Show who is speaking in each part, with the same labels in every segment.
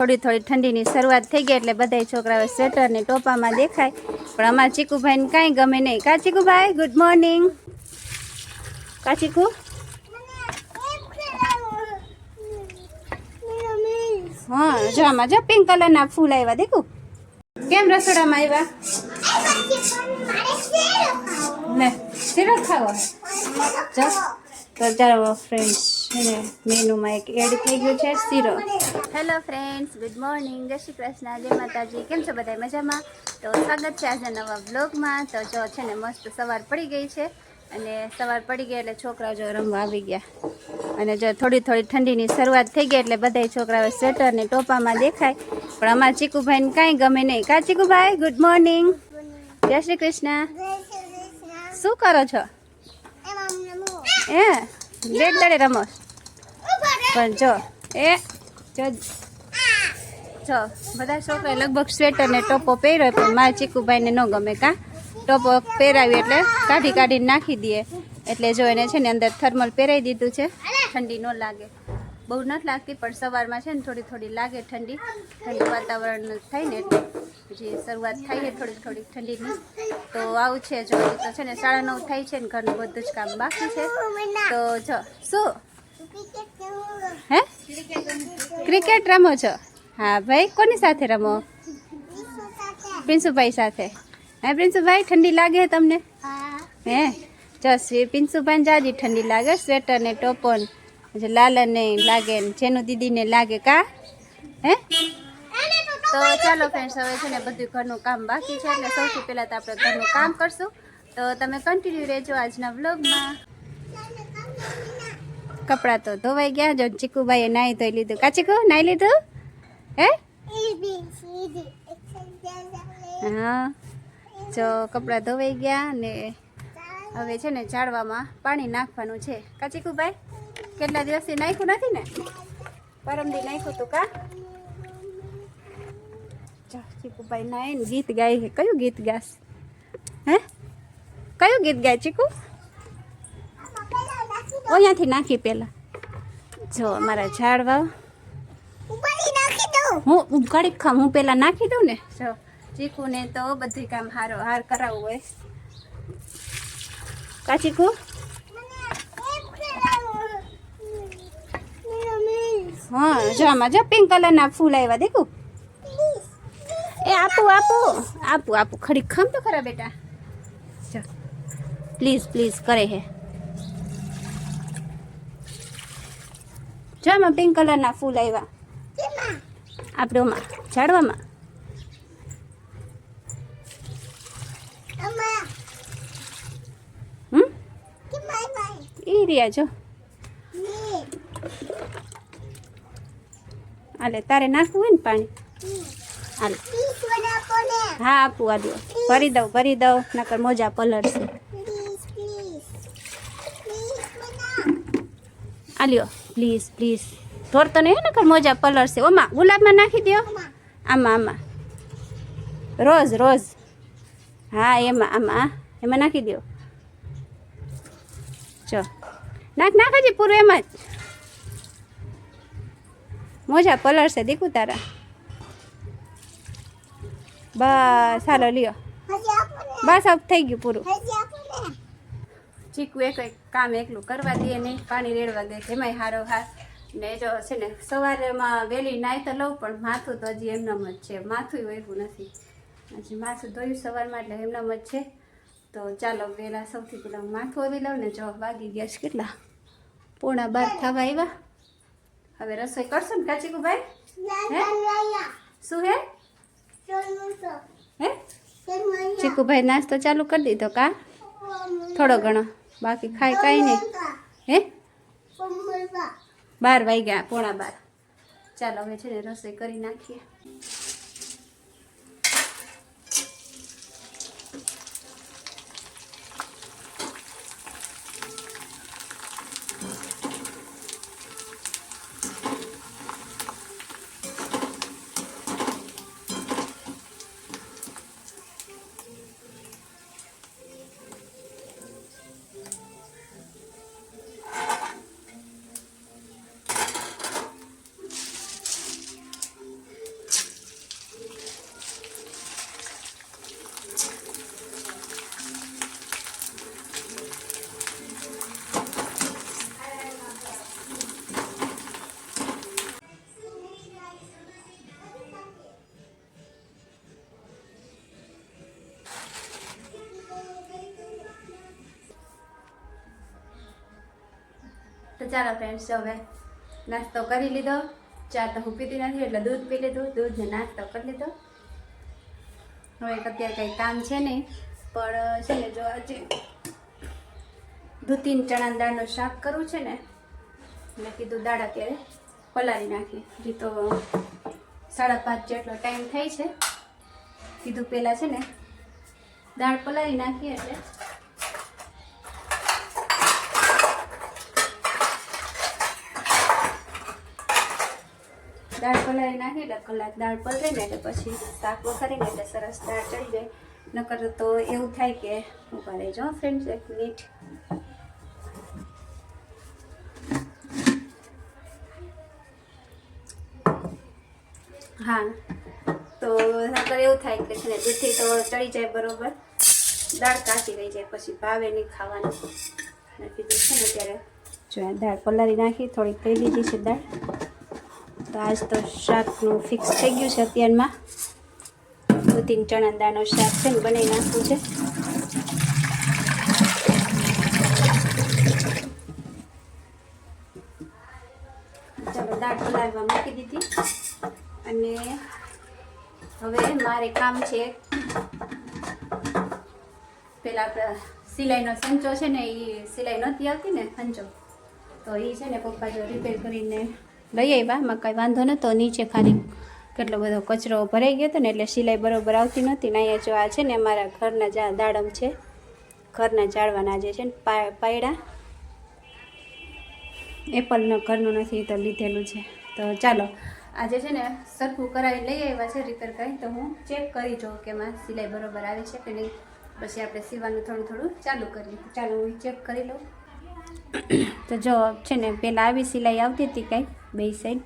Speaker 1: થોડી થોડી ઠંડીની શરૂઆત થઈ ગઈ એટલે બધા છોકરાઓ સ્વેટર ને ટોપામાં દેખાય, પણ અમારા ચીકુભાઈને કાંઈ ગમે નહીં. કા ચીકુભાઈ, ગુડ મોર્નિંગ. કા ચીકુ? હા, જો આમાં જો પિંક કલરના ફૂલ આવ્યા. દેખું કેમ રસોડામાં આવ્યા? લે શીરો ખાવો જો. તો ચાલો ફ્રેન્ડ્સ, મેનુમાં એક એડ થઈ ગયું છે શીરો. હેલો ફ્રેન્ડ્સ, ગુડ મોર્નિંગ, જય શ્રી કૃષ્ણ, જય માતાજી. કેમ છો બધા? મજામાં? તો સ્વાગત છે આજના નવા બ્લોગમાં. તો જો છે ને મસ્ત સવાર પડી ગઈ છે, અને સવાર પડી ગઈ એટલે છોકરા જો રમવા આવી ગયા. અને જો થોડી થોડી ઠંડીની શરૂઆત થઈ ગઈ એટલે બધા છોકરાઓ સ્વેટર ને ટોપામાં દેખાય, પણ અમારા ચીકુભાઈને કાંઈ ગમે નહીં. કા ચીકુભાઈ, ગુડ મોર્નિંગ, જય શ્રી કૃષ્ણ. શું કરો છો? લેટ દડે રમો. પણ જો જો બધા છોકરા લગભગ સ્વેટર ને ટોપો પહેર્યો, પણ મારા ચીકુભાઈને ન ગમે. કા ટોપો પહેરાવી એટલે કાઢી કાઢીને નાખી દઈએ, એટલે જો એને છે ને અંદર થર્મલ પહેરાવી દીધું છે, ઠંડી ન લાગે. બહુ નથી લાગતી, પણ સવારમાં છે ને થોડી થોડી લાગે ઠંડી. ઠંડુ વાતાવરણ થાય ને એટલે જે શરૂઆત થાય છે થોડીક થોડીક ઠંડીની. તો આવું છે. જો તો છે ને 9:30 થાય છે ને ઘરનું બધું જ કામ બાકી છે. તો જો શું હે ક્રિકેટ રમો છો? હા ભાઈ, કોની સાથે રમો? પ્રિન્સુભાઈ સાથે. હે પ્રિન્સુભાઈ, ઠંડી લાગે તમને? હે જો પિન્સુભાઈને જાજી ઠંડી લાગે. સ્વેટર ને ટોપો ને લાલને લાગે ને જેનું દીદીને લાગે. કા હે? તો ચાલો ફ્રેન્ડ્સ, હવે છે ને બધું ઘરનું કામ બાકી છે, એટલે સૌથી પહેલાં તો આપણે ઘરનું કામ કરશું. તો તમે કન્ટિન્યુ રહેજો આજના વ્લોગમાં. કપડાં તો ધોવાઈ ગયા. જો ચીકુભાઈએ નાહી ધોઈ લીધું. કા ચીકુ, નાહી લીધું? હે હા, જો કપડાં ધોવાઈ ગયા ને હવે છે ને ઝાડવામાં પાણી નાખવાનું છે. કા ચીકુભાઈ, કેટલા દિવસથી નાખ્યું નથી ને? પરમદી નાખ્યું તું. કા જો ચીકુભાઈ નાય ને ગીત ગાય. કયું ગીત ગાસ? હે કયું ગીત ગાય ચીકુ? અહીંયાથી નાખી પહેલાં. જો અમારા ઝાડવા હું ઉગાડી ખામ, હું પહેલાં નાખી દઉં ને. જો ચીકુને તો બધું કામ હારો હાર કરાવવું હોય. કા ચીકુ? હા, જો આમાં જો પિંક કલરના ફૂલ આવ્યા. દેખું એ આપું આપું આપું આપું ખડી ખમ તો ખરા બેટા. જો પ્લીઝ પ્લીઝ કરે હે. જો આમાં પિંક કલરના ફૂલ આવ્યા આપણે ઓમાં ઝાડવામાં. એ રહ્યા જો. હાલે તારે નાખવું હોય ને પાણી? હાલે હા આપું. આ દો ભરી દઉં નકર મોજા પલળશે. આલ્યો પ્લીઝ પ્લીઝ, ઢોરતો નહીં નકર મોજા પલળશે. ઓમાં ગુલાબમાં નાખી દો. આમાં આમાં રોજ રોજ. હા એમાં આમાં એમાં નાખી દો. જો નાખ હજી પૂરું એમાં જ. મોજા પલળશે દીકું તારા. બસ હાલો લ્યો. બસ હવે થઈ ગયું પૂરું. ચીકુ એક કામ એકલું કરવા દે નહીં, પાણી રેડવા દે એમાંય હારો હાર. ને જો છે ને સવારેમાં વહેલી નાહી તો લઉં, પણ માથું તો હજી એમનામ જ છે. માથું વહેવું નથી, હજી માથું ધોયું સવારમાં એટલે એમનામ જ છે. તો ચાલો વહેલા સૌથી પહેલાં હું માથું આવી લઉં ને. જો વાગી ગયા છે કેટલા? 11:15 થવા આવ્યા. હવે રસોઈ કરશો ને કા ચીકુભાઈ? શું હે હે ચીકુભાઈ નાસ્તો ચાલુ કરી દીધો? કા થોડો ઘણો બાકી ખાય કાંઈ નહીં. હે 12 વાગ્યા, 11:15. ચાલો હવે છે ને રસોઈ કરી નાખીએ. ચાલો ફ્રેન્ડ્સ, હવે નાસ્તો કરી લીધો. ચા તો હું પીતી નથી એટલે દૂધ પી લીધું. દૂધને નાસ્તો કરી લીધો. હવે અત્યારે કંઈ કામ છે નહીં, પણ છે ને જો આજે દૂધીન ચણા દાળનું શાક કરવું છે ને, મેં કીધું દાળ અત્યારે પલાળી નાખી. હજી તો 5:30 જેટલો ટાઈમ થાય છે. કીધું પહેલાં છે ને દાળ પલાળી નાખીએ એટલે દાળ પલાળી નાખી એટલે કલાક દાળ પલળે ને એટલે પછી શાક વઘારીને એટલે સરસ દાળ ચડી જાય. નકર તો એવું થાય કે ઊભા રહેજો ફ્રેન્ડ્સ 1 મિનિટ. હા, તો નકર એવું થાય કે છે ને દૂધથી તો ચડી જાય બરોબર, દાળ કાચી રહી જાય, પછી ભાવે નહીં ખાવાનું. અને કીધું છે ને ત્યારે જો દાળ પલાળી નાખી, થોડીક લઈ લીધી છે દાળ. તો આજ તો શાકનું ફિક્સ થઈ ગયું છે. અત્યારમાં દૂધીન ચણા દાળનું શાક છે ને બનાવી નાખવું છે. ચાલો દાળ પલાળવા મૂકી દીધી. અને હવે મારે કામ છે, પેલા આપણે સિલાઈનો સંચો છે ને, એ સિલાઈ નહોતી આવતી ને સંચો, તો એ છે ને પપ્પા જો રિપેર કરીને લઈ આવ્યા. માં કાંઈ વાંધો નહોતો, નીચે ખાલી કેટલો બધો કચરો ભરાઈ ગયો હતો ને એટલે સિલાઈ બરોબર આવતી નહોતી. ને અહીંયા જો આ છે ને અમારા ઘરના દાડમ છે, ઘરના ઝાડવાના જે છે ને પાયડા, એપલનો ઘરનું નથી તો લીધેલું છે. તો ચાલો આજે છે ને સરખું કરાવી લઈ આવ્યા છે રિપેર કરી, તો હું ચેક કરી જોઉં કે એમાં સિલાઈ બરોબર આવે છે કે નહીં. પછી આપણે સીવાનું થોડું થોડું ચાલુ કરીએ. ચાલો હું ચેક કરી લઉં. તો જો છે ને પહેલાં આવી સિલાઈ આવતી હતી કાંઈ બે સાઈડ,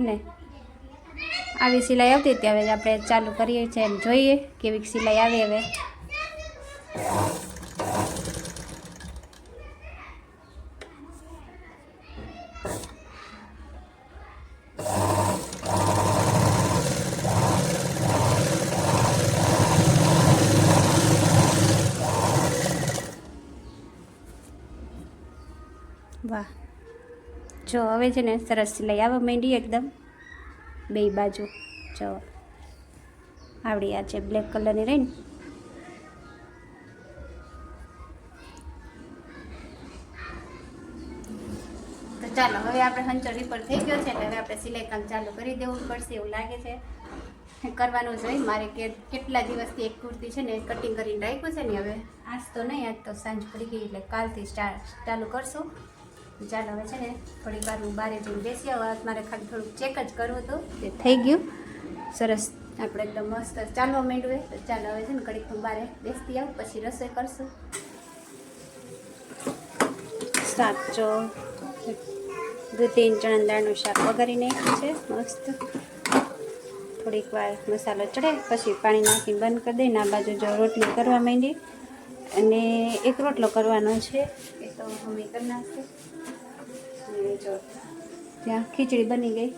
Speaker 1: ને આવી સિલાઈ આવતી હતી. હવે આપણે ચાલુ કરીએ છીએ, જોઈએ કેવી સિલાઈ આવે. હવે વાહ, જો હવે છે ને સરસ સિલાઈ આવવા માંડી એકદમ બે બાજુ. જો આવડી આ છે બ્લેક કલરની રહી ને. તો ચાલો હવે આપણે હંચો રિપેર થઈ ગયો છે એટલે હવે આપણે સિલાઈ કામ ચાલુ કરી દેવું પડશે એવું લાગે છે. કરવાનું જોઈએ. મારે કેટલા દિવસથી એક કુર્તી છે ને કટિંગ કરીને રાખ્યું છે ને, હવે આજ તો નહીં, આજ તો સાંજ પડી ગઈ એટલે કાલથી ચાલુ કરશું. ચાલો હવે છે ને થોડીક વાર હું બહાર જઈને બેસી આવું. મારે ખાલી થોડુંક ચેક જ કરવું હતું, તે થઈ ગયું સરસ. આપણે એકદમ મસ્ત ચાલવા માંડ્યું. તો ચાલો હવે છે ને ઘડીક હું બહાર બેસતી આવું, પછી રસોઈ કરશું. શાક જો દૂધીન ચણા દાળનું શાક વઘારી નાખ્યું છે મસ્ત. થોડીક વાર મસાલો ચડે પછી પાણી નાખીને બંધ કરી દઈને આ બાજુ જો રોટલી કરવા માંડી. અને એક રોટલો કરવાનો છે, એ તો અમે કરી નાખીએ. જો ત્યાં ખીચડી બની ગઈ.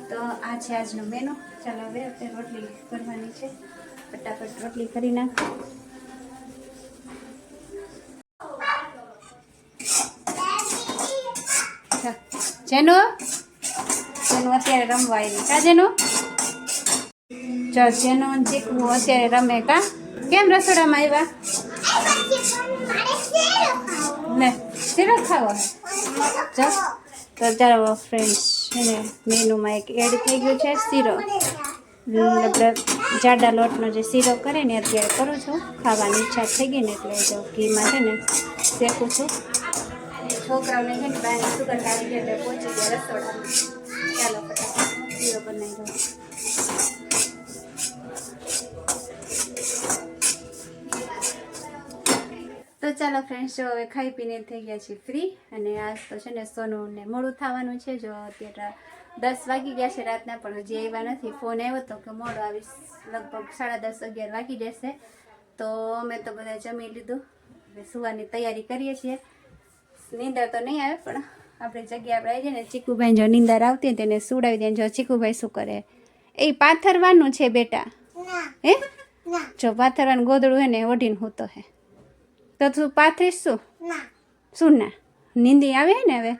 Speaker 1: તો આ છે આજનો મેનુ. ચાલો હવે આપણે રોટલી કરવાની છે, ફટાફટ રોટલી કરી નાખ. જેનું અત્યારે રમવા આવી કા જેનું જેનું ચીકવું અત્યારે રમે કા. કેમ રસોડામાં આવ્યા ને શીરો ખાવા? તો ચાલો ફ્રેન્ડ્સ છે ને મેનુમાં એક એડ થઈ ગયું છે શીરો. આપણે જાડા લોટનો જે શીરો કરે ને અત્યારે કરું છું. ખાવાની ઈચ્છા થઈ ગઈ ને એટલે જો ઘીમાં છે ને શેકું છું. છોકરાઓને છે ને બહાર સુગર કાઢી ગઈ એટલે પહોંચી ગયા રસોડામાં. ચાલો ફટાફટ શીરો બનાવી દો. તો ચાલો ફ્રેન્ડ્સ, જો હવે ખાઈ પીને થઈ ગયા છીએ ફ્રી. અને આજ તો છે ને સોનુને મોડું થવાનું છે. જો અત્યારે 10 વાગી ગયા છે રાતના, પણ હજી આવ્યા નથી. ફોન આવ્યો હતો કે મોડો આવીશ, લગભગ 10:30 11 વાગી જશે. તો અમે તો બધા જમી લીધું, હવે સુવાની તૈયારી કરીએ છીએ. નીંદર તો નહીં આવે પણ આપણે જગ્યા આપણે આવી જાય ને. ચીકુભાઈ જો નીંદર આવતી તેને સુડાવી દે. જો ચીકુભાઈ શું કરે, એ પાથરવાનું છે બેટા. હે જો પાથરવાનું ગોદડું હે ને ઓઢીને હું તો હે તો તું પાથરીશ શું? શું ના નીંદી આવે ને હવે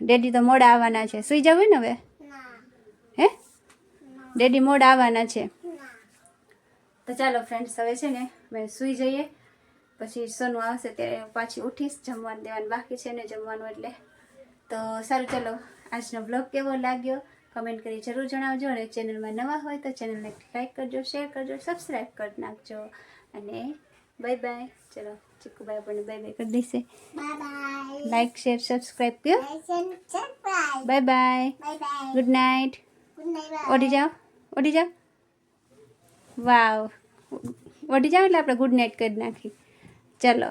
Speaker 1: ડેડી તો મોડા આવવાના છે સુઈ જવું ને હવે હે ડેડી મોડા આવવાના છે તો ચાલો ફ્રેન્ડ્સ હવે છે ને મેં સુઈ જઈએ પછી સોનું આવશે ત્યારે પાછી ઉઠીશ જમવાનું દેવાનું બાકી છે ને જમવાનું એટલે તો સારું ચાલો આજનો બ્લોગ કેવો લાગ્યો કમેન્ટ કરી જરૂર જણાવજો અને ચેનલમાં નવા હોય તો ચેનલને લાઈક કરજો શેર કરજો સબસ્ક્રાઈબ કરી નાખજો અને બાય બાય ચલો ચીકુભાઈ આપણને બાય બાય કરી દેશે લાઈક શેર સબસ્ક્રાઈબ કયો bye bye good night Audi જાઓ વાવ ઓડી જાઓ એટલે આપણે ગુડ નાઇટ કરી નાખી ચલો